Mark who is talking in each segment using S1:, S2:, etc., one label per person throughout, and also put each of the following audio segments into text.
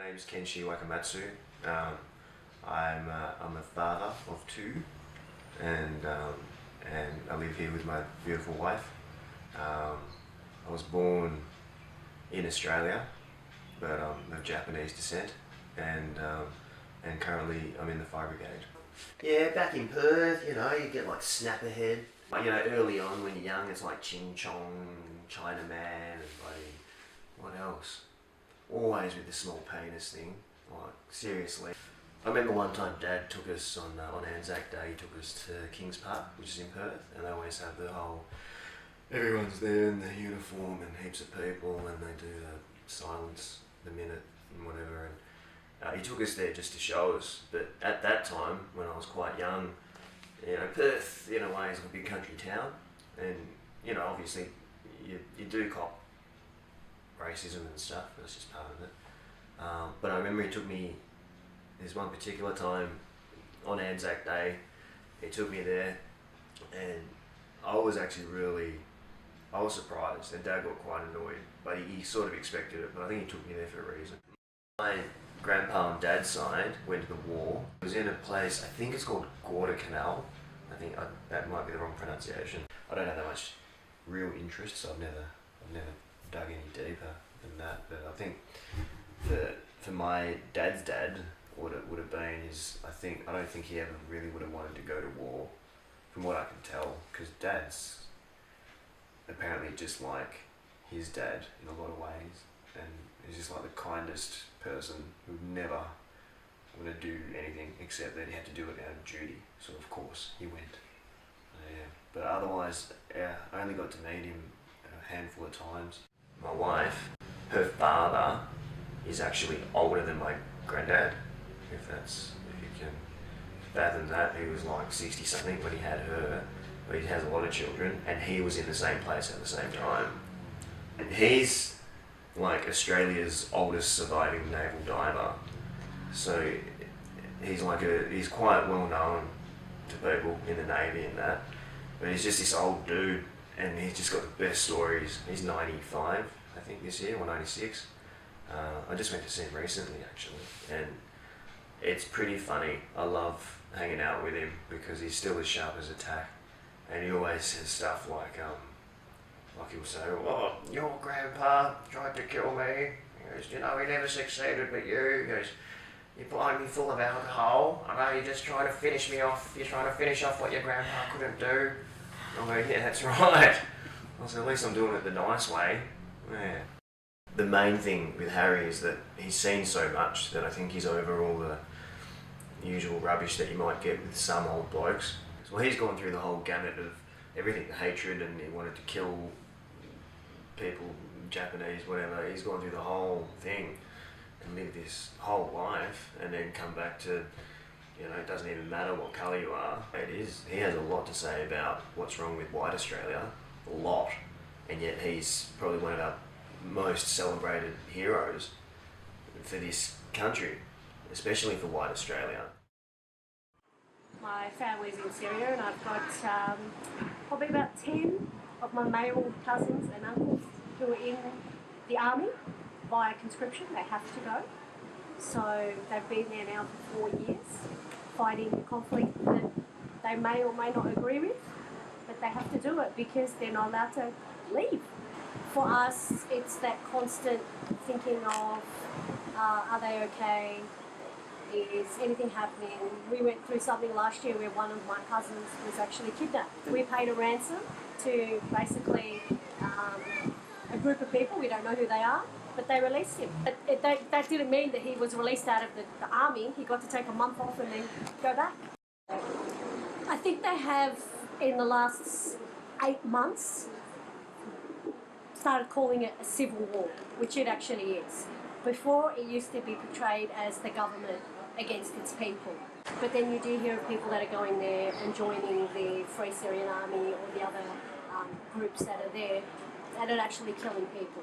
S1: name's Kenshi. I'm a father of two, and I live here with my beautiful wife. I was born in Australia, but I'm of Japanese descent, and currently I'm in the fire brigade.
S2: Yeah, back in Perth, you know, you get like snap ahead. Like, you know, early on when you're young, it's like Ching Chong, Chinaman, and bloody, what else? Always with the small penis thing. Like, seriously. I remember one time Dad took us on Anzac Day, he took us to Kings Park, which is in Perth, and they always have the whole, everyone's there in their uniform and heaps of people, and they do the silence, the minute and whatever. And he took us there just to show us, but at that time, when I was quite young, you know, Perth in a way is like a big country town, and you know, obviously you do cop racism and stuff, that's just part of it. But I remember he took me, this one particular time on Anzac Day, he took me there, and I was surprised, and Dad got quite annoyed, but he sort of expected it, but I think he took me there for a reason. My grandpa on Dad's side went to the war. It was in a place, I think it's called Guadalcanal. I think that might be the wrong pronunciation. I don't have that much real interest, so I've never dug any deeper than that. But I think for my dad's dad, what it would have been is, I don't think he ever really would have wanted to go to war, from what I can tell, because Dad's apparently just like his dad in a lot of ways, and he's just like the kindest person who would never want to do anything except that he had to do it out of duty, so of course he went. Yeah. But otherwise, yeah, I only got to meet him a handful of times. My wife, her father is actually older than my granddad, if you can fathom that. He was like 60 something when he had her, but he has a lot of children, and he was in the same place at the same time. And he's like Australia's oldest surviving naval diver, so he's quite well known to people in the Navy and that, but he's just this old dude, and he's just got the best stories. He's 95, I think, this year, or 96. I just went to see him recently, actually, and it's pretty funny. I love hanging out with him because he's still as sharp as a tack, and he always says stuff like he'll say, "Oh, your grandpa tried to kill me. He goes, you know, he never succeeded, but you." He goes, "You blind me full of alcohol. I know you're just trying to finish me off. You're trying to finish off what your grandpa couldn't do." I go, "Yeah, that's right." I said, "At least I'm doing it the nice way." Yeah. The main thing with Harry is that he's seen so much that I think he's over all the usual rubbish that you might get with some old blokes. So he's gone through the whole gamut of everything, the hatred, and he wanted to kill people, Japanese, whatever. He's gone through the whole thing and lived this whole life, and then come back to, you know, it doesn't even matter what colour you are. It is. He has a lot to say about what's wrong with white Australia, a lot, and yet he's probably one of our most celebrated heroes for this country, especially for white Australia.
S3: My family's in Syria, and I've got probably about 10 of my male cousins and uncles who are in the army via conscription. They have to go. So they've been there now for 4 years, fighting a conflict that they may or may not agree with, but they have to do it because they're not allowed to leave. For us, it's that constant thinking of, are they okay? Is anything happening? We went through something last year where one of my cousins was actually kidnapped. We paid a ransom to basically a group of people, we don't know who they are, but they released him. That didn't mean that he was released out of the army. He got to take a month off and then go back. I think they have, in the last 8 months, started calling it a civil war, which it actually is. Before, it used to be portrayed as the government against its people. But then you do hear of people that are going there and joining the Free Syrian Army or the other groups that are there that are actually killing people,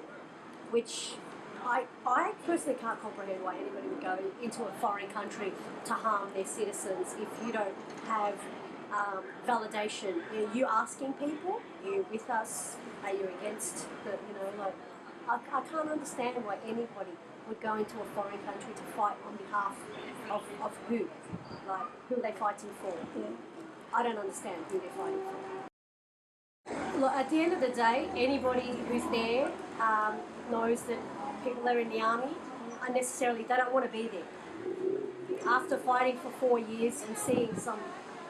S3: which I personally can't comprehend why anybody would go into a foreign country to harm their citizens if you don't have validation. Are you asking people, are you with us, are you against the, you know, like, I can't understand why anybody would go into a foreign country to fight on behalf of who? Like, who are they fighting for? Yeah. I don't understand who they're fighting for. Look, at the end of the day, anybody who's there knows that people that are in the army unnecessarily, they don't want to be there. After fighting for 4 years and seeing some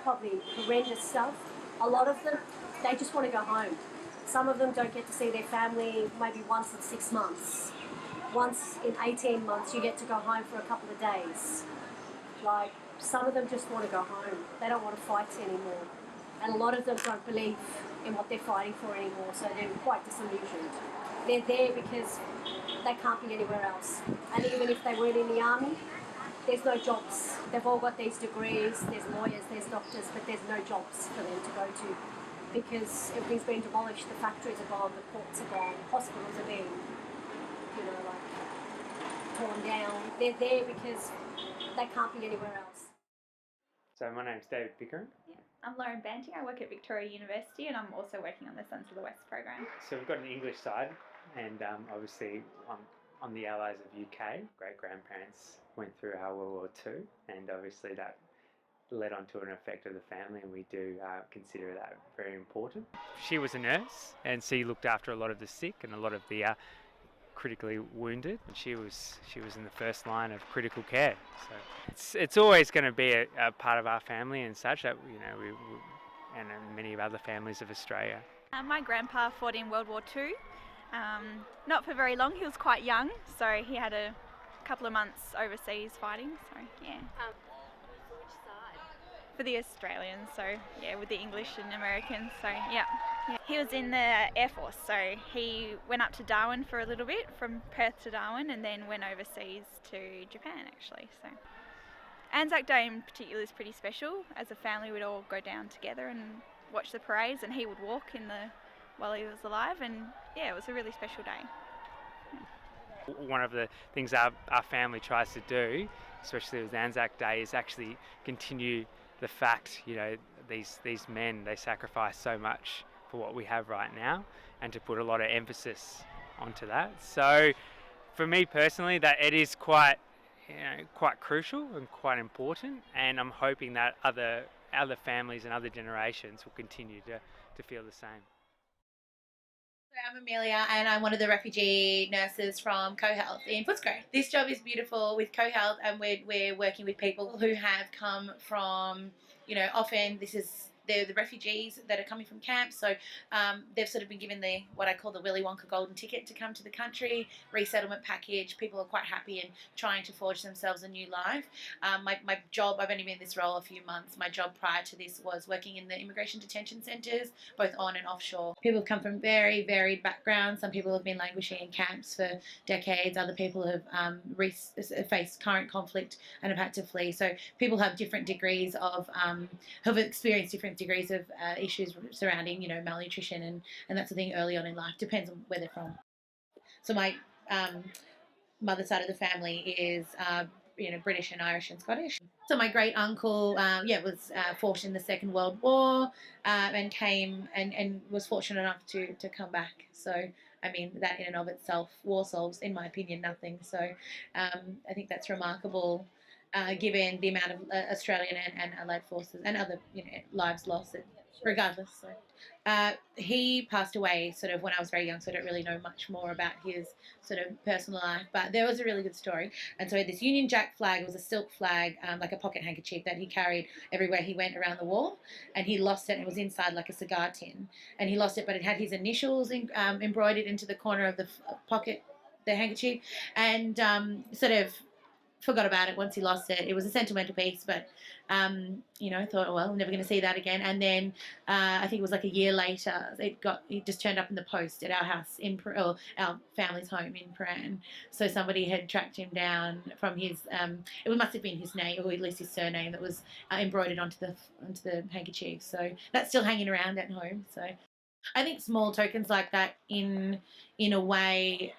S3: probably horrendous stuff, a lot of them, they just want to go home. Some of them don't get to see their family maybe once in 6 months. Once in 18 months, you get to go home for a couple of days. Like, some of them just want to go home. They don't want to fight anymore. And a lot of them don't believe in what they're fighting for anymore, so they're quite disillusioned. They're there because they can't be anywhere else. And even if they weren't in the army, there's no jobs. They've all got these degrees, there's lawyers, there's doctors, but there's no jobs for them to go to because everything's been demolished, the factories are gone, the ports are gone, hospitals are being, torn down. They're there because they can't be anywhere else.
S4: So my name's David Pickering.
S5: Yeah, I'm Lauren Banting. I work at Victoria University and I'm also working on the Sons of the West program.
S4: So we've got an English side, and obviously on the Allies of UK, great-grandparents went through our World War II, and obviously that led on to an effect of the family, and we do consider that very important. She was a nurse, and she looked after a lot of the sick and a lot of the critically wounded. And she was in the first line of critical care. So it's always going to be a part of our family and such that we and many other families of Australia.
S5: My grandpa fought in World War II. Not for very long. He was quite young, so he had a couple of months overseas fighting. So yeah.
S3: For which side?
S5: For the Australians, so yeah, with the English and Americans. So yeah. He was in the Air Force, so he went up to Darwin for a little bit, from Perth to Darwin, and then went overseas to Japan actually. So Anzac Day in particular is pretty special. As a family, we'd all go down together and watch the parades, and he would walk while he was alive, and yeah, it was a really special day.
S4: One of the things our family tries to do, especially with Anzac Day, is actually continue the fact, these men, they sacrifice so much for what we have right now, and to put a lot of emphasis onto that. So for me personally, that it is quite crucial and quite important, and I'm hoping that other families and other generations will continue to feel the same.
S6: I'm Amelia, and I'm one of the refugee nurses from CoHealth in Footscray. This job is beautiful with CoHealth, and we're working with people who have come from, often they're the refugees that are coming from camps, so they've sort of been given what I call the Willy Wonka golden ticket to come to the country, resettlement package. People are quite happy and trying to forge themselves a new life. My job, I've only been in this role a few months. My job prior to this was working in the immigration detention centres, both on and offshore. People have come from very varied backgrounds. Some people have been languishing in camps for decades. Other people have faced current conflict and have had to flee. So people have different degrees of, have experienced different degrees of issues surrounding, malnutrition and that sort of thing early on in life. Depends on where they're from. So my mother's side of the family is, British and Irish and Scottish. So my great uncle, was fought in the Second World War and came and was fortunate enough to come back. So I mean, that in and of itself, war solves, in my opinion, nothing. So I think that's remarkable. Given the amount of Australian and Allied forces and other lives lost, regardless. So, he passed away sort of when I was very young, so I don't really know much more about his sort of personal life. But there was a really good story. And so this Union Jack flag, it was a silk flag, like a pocket handkerchief that he carried everywhere he went around the war. And he lost it, and it was inside like a cigar tin. And he lost it, but it had his initials embroidered into the corner of the pocket, the handkerchief, and sort of forgot about it once he lost it. It was a sentimental piece, but thought, well, I'm never going to see that again. And then I think it was like a year later, it just turned up in the post at our house our family's home in Paran. So somebody had tracked him down from his it must have been his name, or at least his surname, that was embroidered onto the handkerchief. So that's still hanging around at home. So I think small tokens like that, in a way,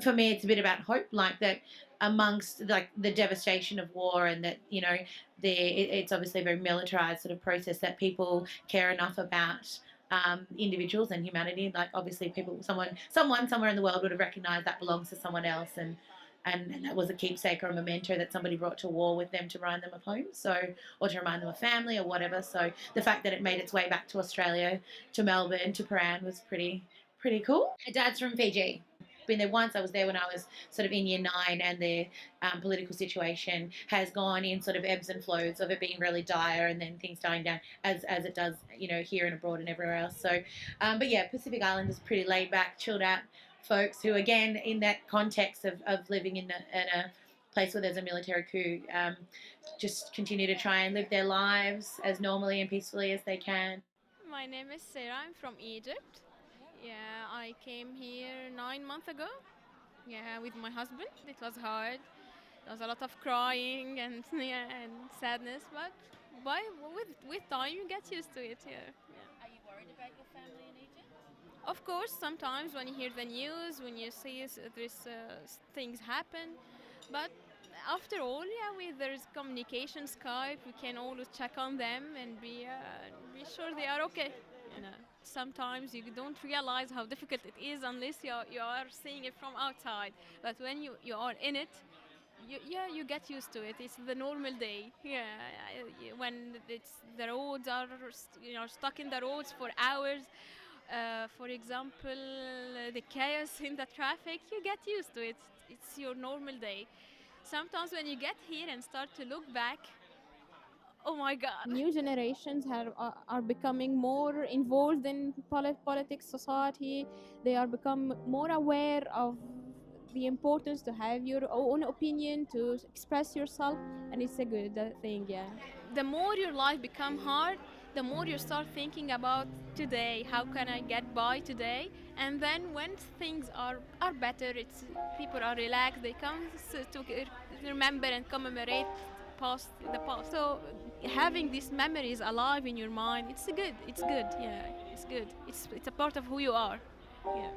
S6: for me, it's a bit about hope, like that amongst like the devastation of war, and that it's obviously a very militarized sort of process, that people care enough about individuals and humanity. Like obviously people, someone somewhere in the world would have recognised that belongs to someone else, and that was a keepsake or a memento that somebody brought to war with them to remind them of home, so, or to remind them of family or whatever. So the fact that it made its way back to Australia, to Melbourne, to Paran was pretty cool. My dad's from Fiji. Been there once. I was there when I was sort of in year 9, and the political situation has gone in sort of ebbs and flows of it being really dire and then things dying down as it does, you know, here and abroad and everywhere else. So, but yeah, Pacific Islanders, pretty laid back, chilled out folks who, again, in that context of living in a place where there's a military coup, just continue to try and live their lives as normally and peacefully as they can.
S7: My name is Sara. I'm from Egypt. Yeah, I came here 9 months ago. Yeah, with my husband. It was hard. There was a lot of crying and yeah, and sadness, but with time you get used to it. Yeah.
S8: Are you worried about your family in Egypt?
S7: Of course, sometimes when you hear the news, when you see these things happen, but after all, yeah, there's communication, Skype. We can always check on them and be sure they are okay. You know, sometimes you don't realize how difficult it is unless you are seeing it from outside. But when you are in it, you get used to it. It's the normal day. Yeah, when the roads are stuck in the roads for hours. For example, the chaos in the traffic, you get used to it. It's your normal day. Sometimes when you get here and start to look back, oh my God.
S9: New generations are becoming more involved in politics, society. They are become more aware of the importance to have your own opinion, to express yourself, and it's a good thing, yeah.
S7: The more your life become hard, the more you start thinking about today, how can I get by today? And then when things are better, people are relaxed, they come to remember and commemorate the past. So having these memories alive in your mind, it's good, yeah, it's good. It's a part of who you are, yeah.